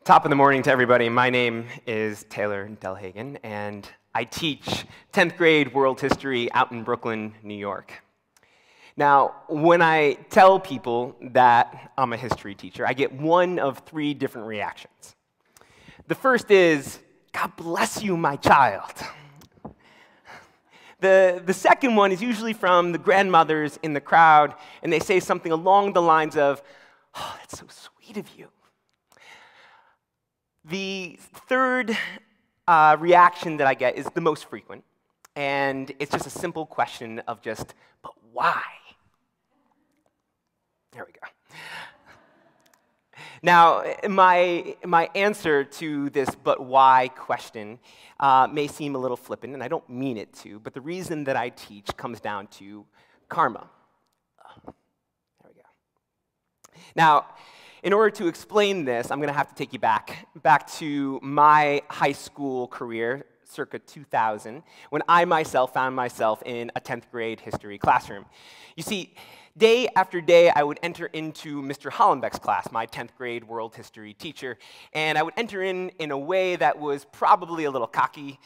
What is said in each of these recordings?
Top of the morning to everybody. My name is Taylor Delhagen, and I teach 10th grade world history out in Brooklyn, New York. Now, when I tell people that I'm a history teacher, I get one of three different reactions. The first is, "God bless you, my child." The second one is usually from the grandmothers in the crowd, and they say something along the lines of, "Oh, that's so sweet of you." The third reaction that I get is the most frequent, and it's just a simple question of just, "But why?" There we go. Now, my answer to this "but why" question may seem a little flippant, and I don't mean it to, but the reason that I teach comes down to karma. There we go. Now, in order to explain this, I'm going to have to take you back to my high school career, circa 2000, when I myself found myself in a 10th grade history classroom. You see, day after day, I would enter into Mr. Hollenbeck's class, my 10th grade world history teacher, and I would enter in a way that was probably a little cocky,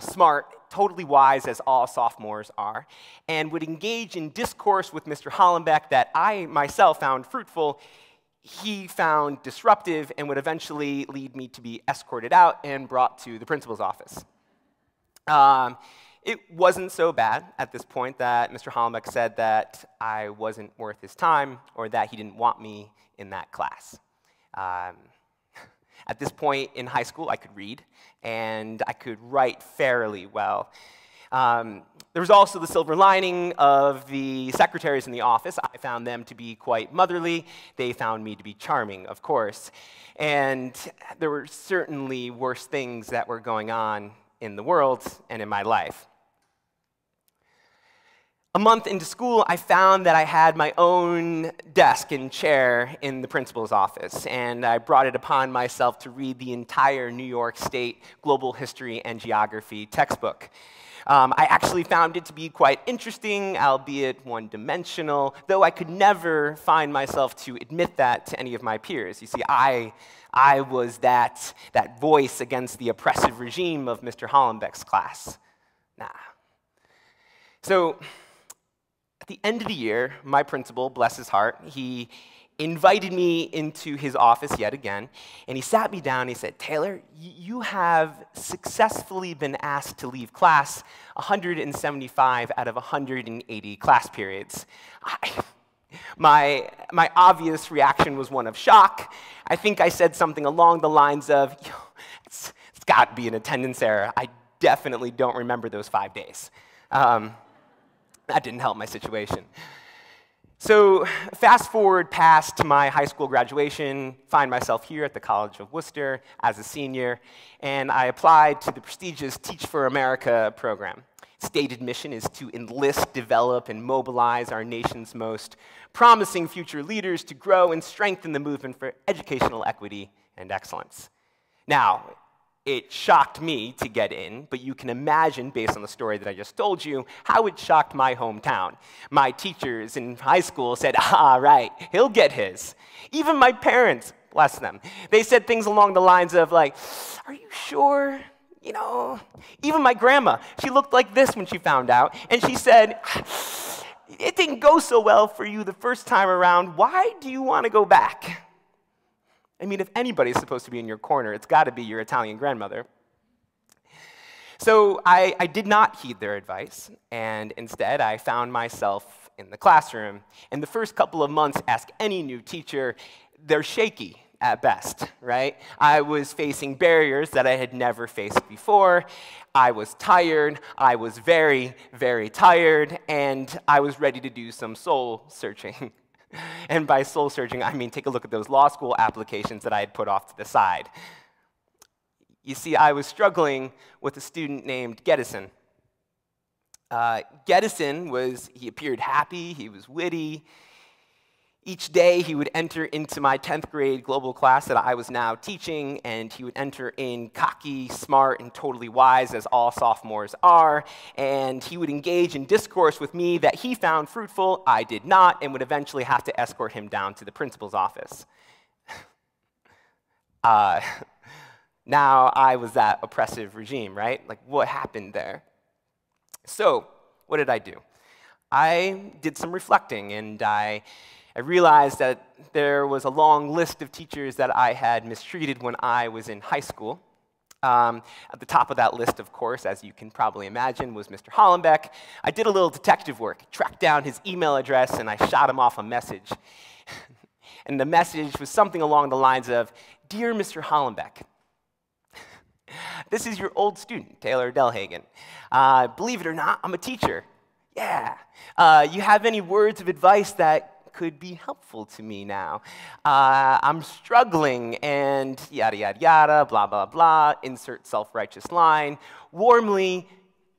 smart, totally wise, as all sophomores are, and would engage in discourse with Mr. Hollenbeck that I myself found fruitful. He found disruptive and would eventually lead me to be escorted out and brought to the principal's office. It wasn't so bad at this point that Mr. Hollenbeck said that I wasn't worth his time or that he didn't want me in that class. At this point in high school, I could read, and I could write fairly well. There was also the silver lining of the secretaries in the office. I found them to be quite motherly. They found me to be charming, of course. And there were certainly worse things that were going on in the world and in my life. A month into school, I found that I had my own desk and chair in the principal's office, and I brought it upon myself to read the entire New York State Global History and Geography textbook. I actually found it to be quite interesting, albeit one-dimensional, though I could never find myself to admit that to any of my peers. You see, I was that voice against the oppressive regime of Mr. Hollenbeck's class. Nah. So, at the end of the year, my principal, bless his heart, he invited me into his office yet again, and he sat me down and he said, "Taylor, you have successfully been asked to leave class 175 out of 180 class periods." My obvious reaction was one of shock. I think I said something along the lines of, it's got to be an attendance error. I definitely don't remember those 5 days. That didn't help my situation. So fast forward past my high school graduation, find myself here at the College of Wooster as a senior, and I applied to the prestigious Teach for America program. Stated mission is to enlist, develop, and mobilize our nation's most promising future leaders to grow and strengthen the movement for educational equity and excellence. Now, it shocked me to get in, but you can imagine, based on the story that I just told you, how it shocked my hometown. My teachers in high school said, "Ah, right, he'll get his." Even my parents, bless them, they said things along the lines of like, "Are you sure? You know," even my grandma, she looked like this when she found out, and she said, "It didn't go so well for you the first time around. Why do you want to go back?" I mean, if anybody's supposed to be in your corner, it's got to be your Italian grandmother. So I did not heed their advice, and instead I found myself in the classroom. And the first couple of months, ask any new teacher, they're shaky at best, right? I was facing barriers that I had never faced before. I was tired. I was very, very tired, and I was ready to do some soul searching. And by soul searching, I mean take a look at those law school applications that I had put off to the side. You see, I was struggling with a student named Geddison. Geddison he appeared happy, he was witty. Each day, he would enter into my 10th grade global class that I was now teaching, and he would enter in cocky, smart, and totally wise, as all sophomores are, and he would engage in discourse with me that he found fruitful. I did not, and would eventually have to escort him down to the principal's office. Uh, now I was that oppressive regime, right? Like, what happened there? So, what did I do? I did some reflecting, and I realized that there was a long list of teachers that I had mistreated when I was in high school. At the top of that list, of course, as you can probably imagine, was Mr. Hollenbeck. I did a little detective work, tracked down his email address, and I shot him off a message. And the message was something along the lines of, "Dear Mr. Hollenbeck, this is your old student, Taylor Delhagen. Believe it or not, I'm a teacher. Yeah. You have any words of advice that could be helpful to me now? I'm struggling," and yada, yada, yada, blah, blah, blah, insert self-righteous line. Warmly,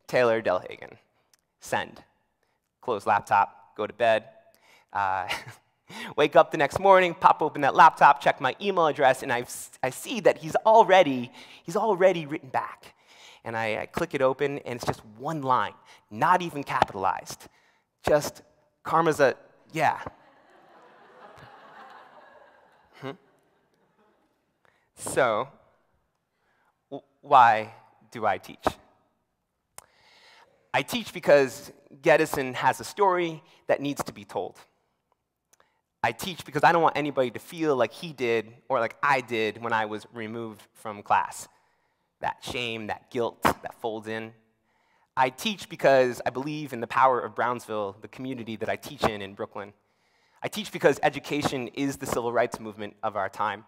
Taylor Delhagen. Send. Close laptop, go to bed. Wake up the next morning, pop open that laptop, check my email address, and I see that he's already written back. And I click it open, and it's just one line, not even capitalized. Just, karma's a, yeah. So, why do I teach? I teach because Gedison has a story that needs to be told. I teach because I don't want anybody to feel like he did or like I did when I was removed from class. That shame, that guilt that folds in. I teach because I believe in the power of Brownsville, the community that I teach in Brooklyn. I teach because education is the civil rights movement of our time.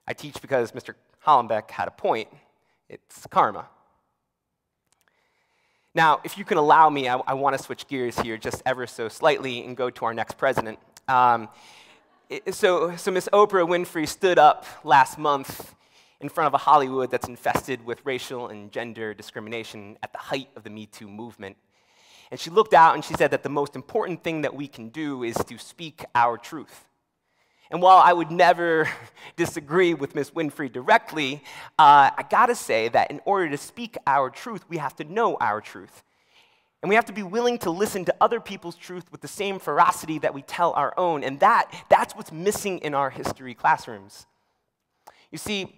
I teach because Mr. Hollenbeck had a point. It's karma. Now, if you can allow me, I want to switch gears here just ever so slightly and go to our next president. So Miss Oprah Winfrey stood up last month in front of a Hollywood that's infested with racial and gender discrimination at the height of the Me Too movement. And she looked out and she said that the most important thing that we can do is to speak our truth. And while I would never disagree with Ms. Winfrey directly, I gotta say that in order to speak our truth, we have to know our truth. And we have to be willing to listen to other people's truth with the same ferocity that we tell our own. And that's what's missing in our history classrooms. You see,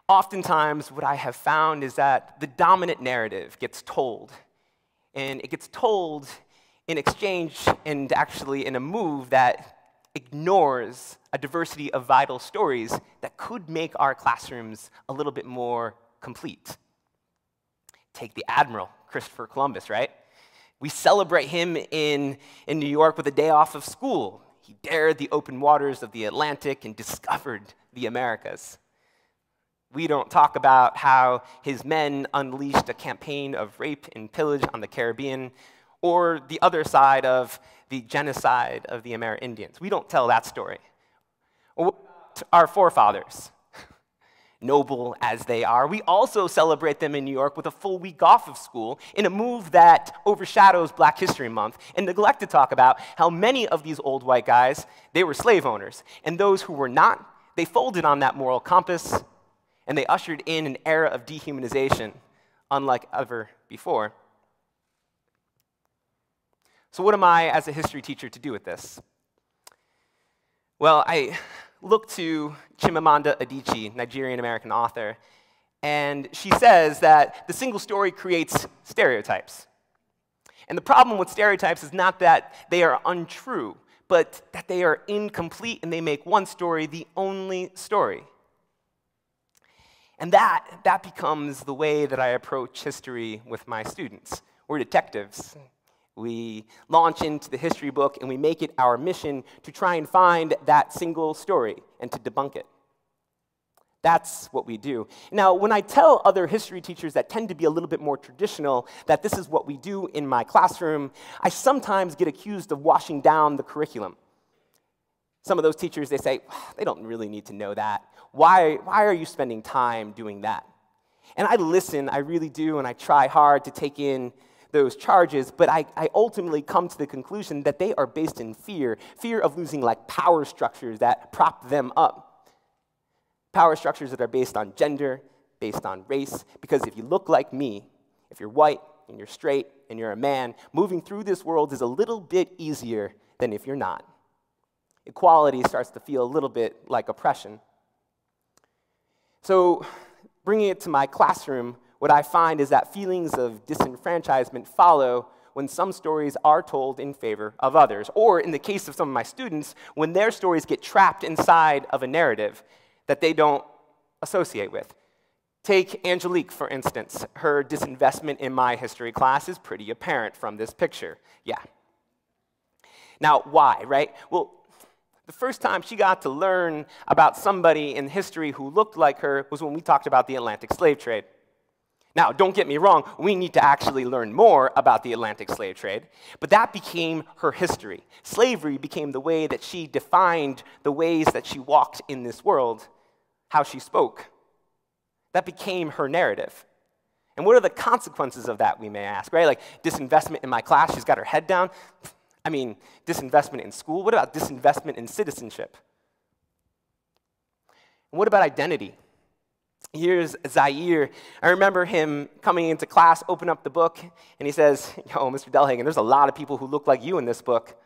oftentimes what I have found is that the dominant narrative gets told. And it gets told in exchange and actually in a move that ignores a diversity of vital stories that could make our classrooms a little bit more complete. Take the Admiral, Christopher Columbus, right? We celebrate him in New York with a day off of school. He dared the open waters of the Atlantic and discovered the Americas. We don't talk about how his men unleashed a campaign of rape and pillage on the Caribbean, or the other side of the genocide of the Amerindians. We don't tell that story. Or our forefathers, noble as they are, we also celebrate them in New York with a full week off of school in a move that overshadows Black History Month and neglect to talk about how many of these old white guys, they were slave owners. And those who were not, they folded on that moral compass and they ushered in an era of dehumanization unlike ever before. So what am I, as a history teacher, to do with this? Well, I look to Chimamanda Adichie, Nigerian-American author, and she says that the single story creates stereotypes. And the problem with stereotypes is not that they are untrue, but that they are incomplete and they make one story the only story. And that becomes the way that I approach history with my students. We're detectives. We launch into the history book and we make it our mission to try and find that single story and to debunk it. That's what we do. Now, when I tell other history teachers that tend to be a little bit more traditional that this is what we do in my classroom, I sometimes get accused of washing down the curriculum. Some of those teachers, they say, they don't really need to know that. Why are you spending time doing that? And I listen, I really do, and I try hard to take in those charges, but I ultimately come to the conclusion that they are based in fear of losing like power structures that prop them up. Power structures that are based on gender, based on race, because if you look like me, if you're white and you're straight and you're a man, moving through this world is a little bit easier than if you're not. equality starts to feel a little bit like oppression. So, bringing it to my classroom, what I find is that feelings of disenfranchisement follow when some stories are told in favor of others, or in the case of some of my students, when their stories get trapped inside of a narrative that they don't associate with. Take Angelique, for instance. Her disinvestment in my history class is pretty apparent from this picture. Yeah. Now, why, right? Well, the first time she got to learn about somebody in history who looked like her was when we talked about the Atlantic slave trade. Now, don't get me wrong, we need to actually learn more about the Atlantic slave trade, but that became her history. Slavery became the way that she defined the ways that she walked in this world, how she spoke. That became her narrative. And what are the consequences of that, we may ask, right? Like disinvestment in my class, she's got her head down. I mean, disinvestment in school. What about disinvestment in citizenship? And what about identity? Here's Zaire. I remember him coming into class, open up the book, and he says, "Yo, Mr. Delhagen, there's a lot of people who look like you in this book."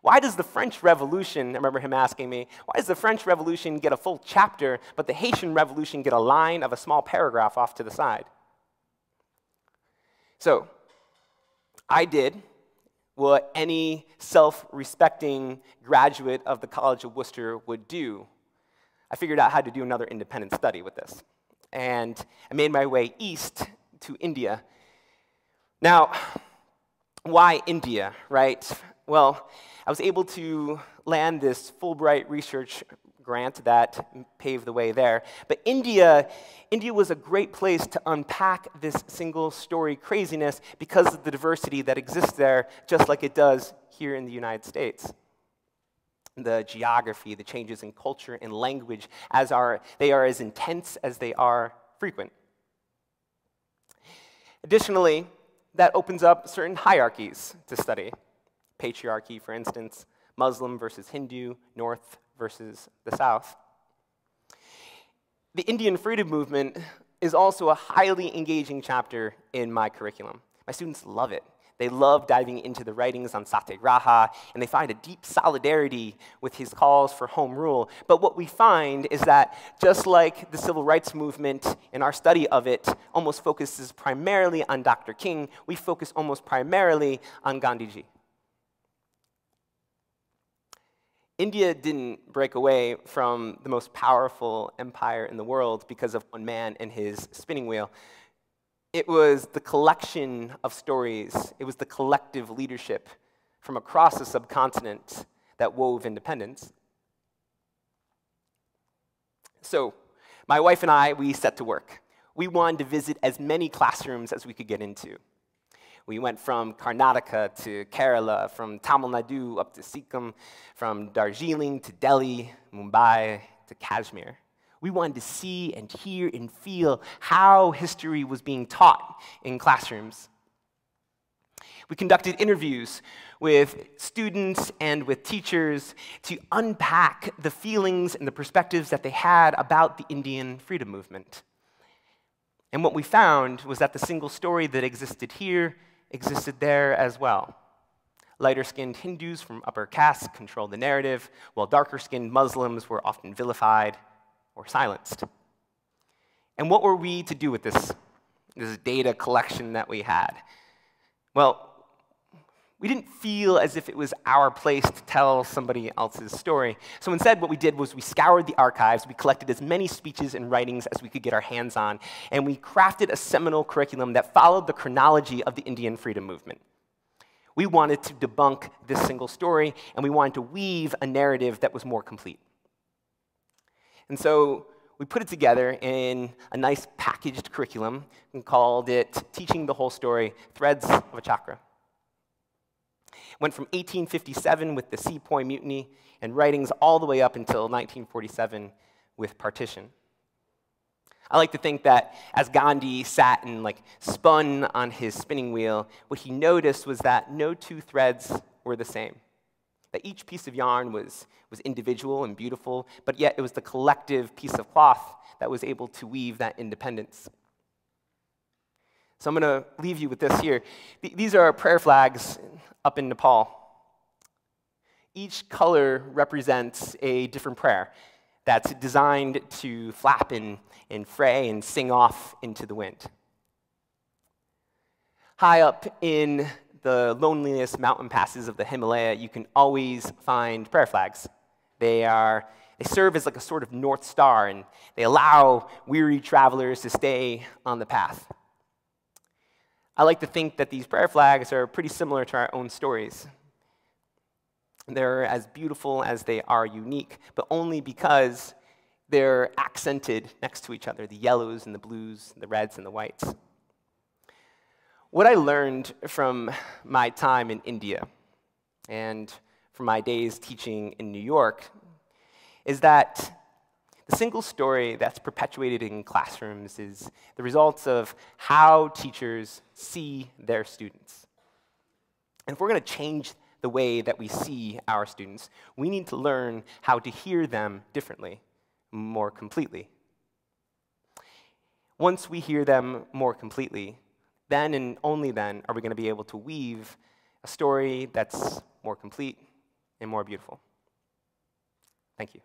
Why does the French Revolution, I remember him asking me, why does the French Revolution get a full chapter, but the Haitian Revolution get a line of a small paragraph off to the side? So, I did what any self-respecting graduate of the College of Wooster would do. I figured out how to do another independent study with this. And I made my way east to India. Now, why India, right? Well, I was able to land this Fulbright research grant that paved the way there. But India was a great place to unpack this single story craziness because of the diversity that exists there, just like it does here in the United States. The geography, the changes in culture and language, they are as intense as they are frequent. Additionally, that opens up certain hierarchies to study. Patriarchy, for instance, Muslim versus Hindu, North versus the South. The Indian freedom movement is also a highly engaging chapter in my curriculum. My students love it. They love diving into the writings on Satyagraha, and they find a deep solidarity with his calls for home rule. But what we find is that just like the civil rights movement in our study of it almost focuses primarily on Dr. King, we focus almost primarily on Gandhiji. India didn't break away from the most powerful empire in the world because of one man and his spinning wheel. It was the collection of stories, it was the collective leadership from across the subcontinent that wove independence. So, my wife and I, we set to work. We wanted to visit as many classrooms as we could get into. We went from Karnataka to Kerala, from Tamil Nadu up to Sikkim, from Darjeeling to Delhi, Mumbai to Kashmir. We wanted to see and hear and feel how history was being taught in classrooms. We conducted interviews with students and with teachers to unpack the feelings and the perspectives that they had about the Indian freedom movement. And what we found was that the single story that existed here existed there as well. Lighter-skinned Hindus from upper castes controlled the narrative, while darker-skinned Muslims were often vilified or silenced. And what were we to do with this data collection that we had? Well, we didn't feel as if it was our place to tell somebody else's story. So instead, what we did was we scoured the archives, we collected as many speeches and writings as we could get our hands on, and we crafted a seminal curriculum that followed the chronology of the Indian freedom movement. We wanted to debunk this single story, and we wanted to weave a narrative that was more complete. And so we put it together in a nice packaged curriculum and called it Teaching the Whole Story, Threads of a Chakra. Went from 1857 with the Sepoy Mutiny and writings all the way up until 1947 with partition. I like to think that as Gandhi sat and spun on his spinning wheel, what he noticed was that no two threads were the same. That each piece of yarn was individual and beautiful, but yet it was the collective piece of cloth that was able to weave that independence. So I'm going to leave you with this here. These are our prayer flags up in Nepal. Each color represents a different prayer that's designed to flap and fray and sing off into the wind. High up in the loneliest mountain passes of the Himalaya, you can always find prayer flags. They serve as like a sort of North Star, and they allow weary travelers to stay on the path. I like to think that these prayer flags are pretty similar to our own stories. They're as beautiful as they are unique, but only because they're accented next to each other, the yellows and the blues, the reds and the whites. What I learned from my time in India and from my days teaching in New York is that the single story that's perpetuated in classrooms is the results of how teachers see their students. And if we're going to change the way that we see our students, we need to learn how to hear them differently, more completely. Once we hear them more completely, then and only then are we going to be able to weave a story that's more complete and more beautiful. Thank you.